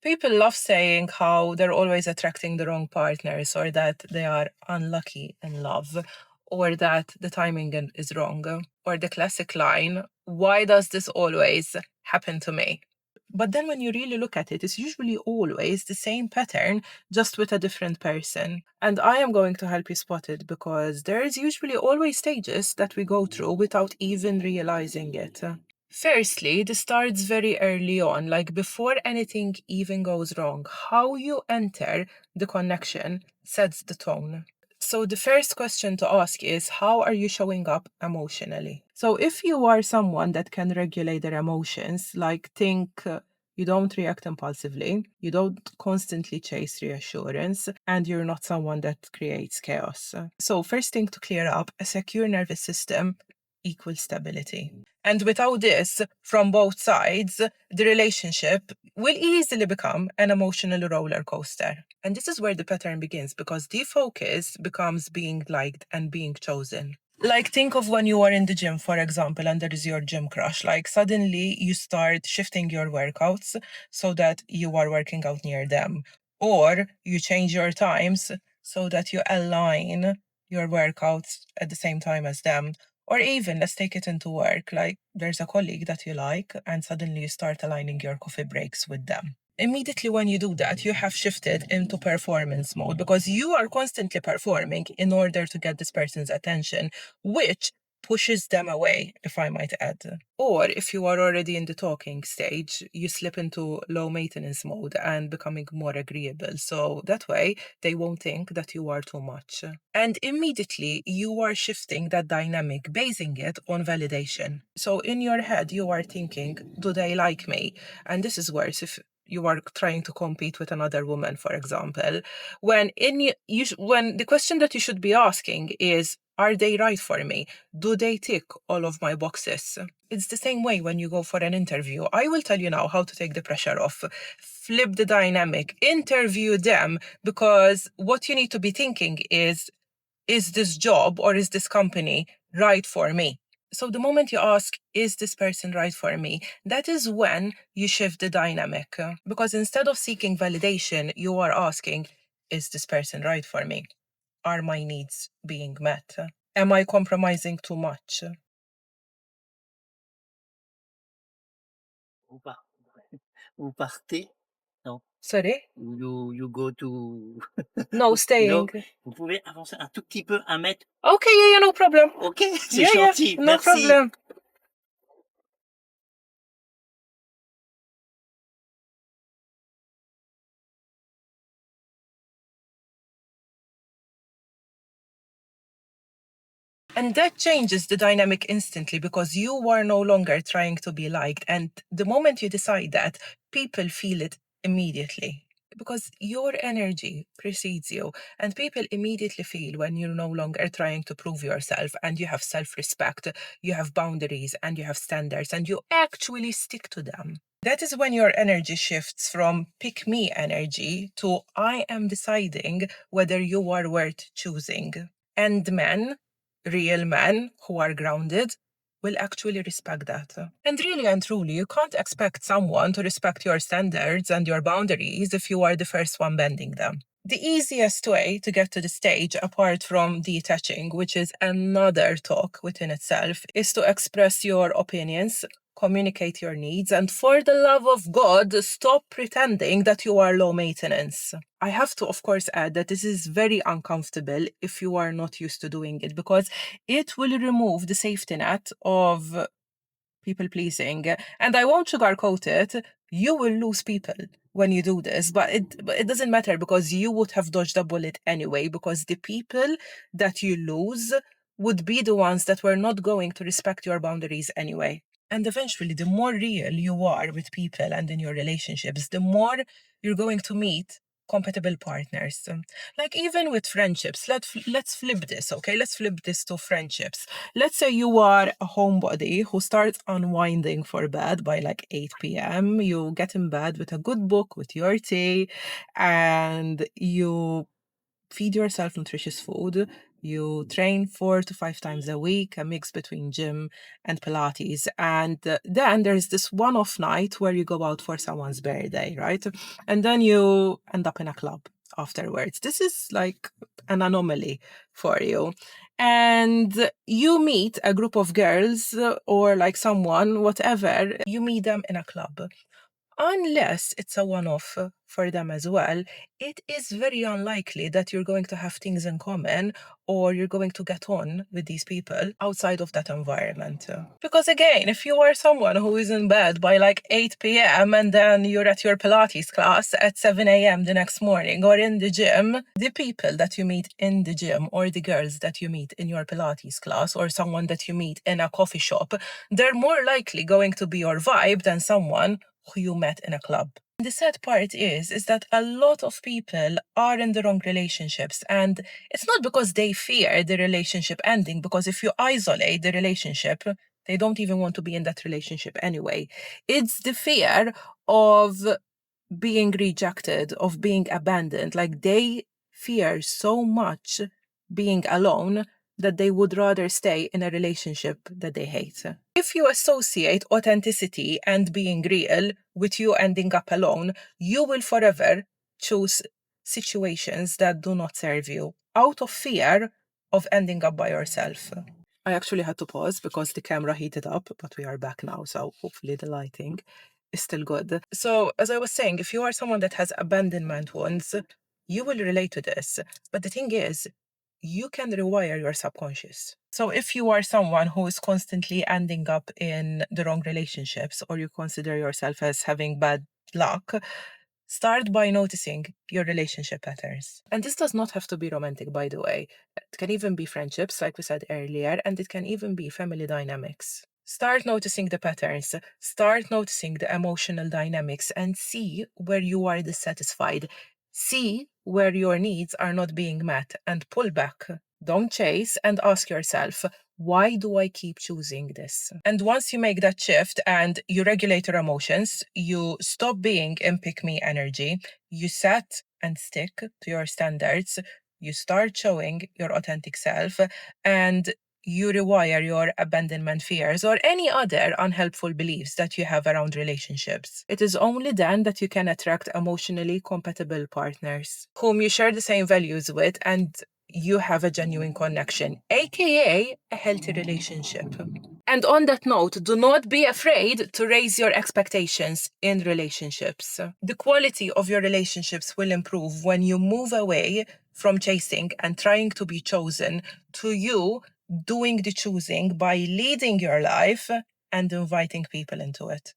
People love saying how they're always attracting the wrong partners, or that they are unlucky in love, or that the timing is wrong, or the classic line, why does this always happen to me? But then when you really look at it, it's usually always the same pattern, just with a different person. And I am going to help you spot it, because there is usually always stages that we go through without even realizing it. Firstly, this starts very early on, like before anything even goes wrong. How you enter the connection sets the tone. So the first question to ask is, how are you showing up emotionally? So if you are someone that can regulate their emotions, like you don't react impulsively, you don't constantly chase reassurance, and you're not someone that creates chaos. So first thing to clear up, a secure nervous system equals stability. And without this, from both sides, the relationship will easily become an emotional roller coaster. And this is where the pattern begins, because the focus becomes being liked and being chosen. Like, think of when you are in the gym, for example, and there is your gym crush. Like, suddenly you start shifting your workouts so that you are working out near them, or you change your times so that you align your workouts at the same time as them. Or even, let's take it into work, like there's a colleague that you like, and suddenly you start aligning your coffee breaks with them. Immediately when you do that, you have shifted into performance mode, because you are constantly performing in order to get this person's attention, which pushes them away, if I might add. Or if you are already in the talking stage, you slip into low maintenance mode and becoming more agreeable. So that way, they won't think that you are too much. And immediately, you are shifting that dynamic, basing it on validation. So in your head, you are thinking, do they like me? And this is worse if you are trying to compete with another woman, for example, when when the question that you should be asking is, are they right for me? Do they tick all of my boxes? It's the same way when you go for an interview. I will tell you now how to take the pressure off. Flip the dynamic, interview them, because what you need to be thinking is this job or is this company right for me? So the moment you ask, is this person right for me? That is when you shift the dynamic. Because instead of seeking validation, you are asking, is this person right for me? Are my needs being met? Am I compromising too much? Vous par vous partez? Non. Sorry? You go to No, no? staying. Vous pouvez avancer un tout petit peu, 1 mètre? Okay, yeah, no problem. OK, c'est Yeah, gentil, no merci. problem. And that changes the dynamic instantly, because you are no longer trying to be liked. And the moment you decide that, people feel it immediately, because your energy precedes you. And people immediately feel when you're no longer trying to prove yourself, and you have self-respect, you have boundaries, and you have standards, and you actually stick to them. That is when your energy shifts from pick me energy to I am deciding whether you are worth choosing. And men, real men who are grounded, will actually respect that. And really and truly, you can't expect someone to respect your standards and your boundaries if you are the first one bending them. The easiest way to get to the stage, apart from detaching, which is another talk within itself, is to express your opinions, communicate your needs, and for the love of God, stop pretending that you are low maintenance. I have to, of course, add that this is very uncomfortable if you are not used to doing it, because it will remove the safety net of people pleasing. And I won't sugarcoat it. You will lose people when you do this, but it doesn't matter, because you would have dodged a bullet anyway, because the people that you lose would be the ones that were not going to respect your boundaries anyway. And eventually, the more real you are with people and in your relationships, the more you're going to meet compatible partners. Like, even with friendships, let's flip this, okay? Let's flip this to friendships. Let's say you are a homebody who starts unwinding for bed by like 8 p.m. You get in bed with a good book, with your tea, and you feed yourself nutritious food. You train 4 to 5 times a week, a mix between gym and Pilates. And then there's this one-off night where you go out for someone's birthday, right? And then you end up in a club afterwards. This is like an anomaly for you. And you meet a group of girls or like someone, whatever, you meet them in a club. Unless it's a one-off for them as well, it is very unlikely that you're going to have things in common or you're going to get on with these people outside of that environment. Because again, if you are someone who is in bed by like 8 p.m. and then you're at your Pilates class at 7 a.m. the next morning or in the gym, the people that you meet in the gym or the girls that you meet in your Pilates class or someone that you meet in a coffee shop, they're more likely going to be your vibe than someone who you met in a club. The sad part is that a lot of people are in the wrong relationships, and it's not because they fear the relationship ending, because if you isolate the relationship, they don't even want to be in that relationship anyway. It's the fear of being rejected, of being abandoned. Like they fear so much being alone that they would rather stay in a relationship that they hate. If you associate authenticity and being real with you ending up alone, you will forever choose situations that do not serve you out of fear of ending up by yourself. I actually had to pause because the camera heated up, but we are back now, so hopefully the lighting is still good. So, as I was saying, if you are someone that has abandonment wounds, you will relate to this. But the thing is, you can rewire your subconscious. So if you are someone who is constantly ending up in the wrong relationships, or you consider yourself as having bad luck, start by noticing your relationship patterns. And this does not have to be romantic, by the way. It can even be friendships, like we said earlier, and it can even be family dynamics. Start noticing the patterns, start noticing the emotional dynamics, and see where you are dissatisfied. See where your needs are not being met and pull back. Don't chase and ask yourself, why do I keep choosing this? And once you make that shift and you regulate your emotions, you stop being in pick me energy, you set and stick to your standards, you start showing your authentic self, and you rewire your abandonment fears or any other unhelpful beliefs that you have around relationships. It is only then that you can attract emotionally compatible partners whom you share the same values with and you have a genuine connection, aka a healthy relationship. And on that note, do not be afraid to raise your expectations in relationships. The quality of your relationships will improve when you move away from chasing and trying to be chosen to you doing the choosing by leading your life and inviting people into it.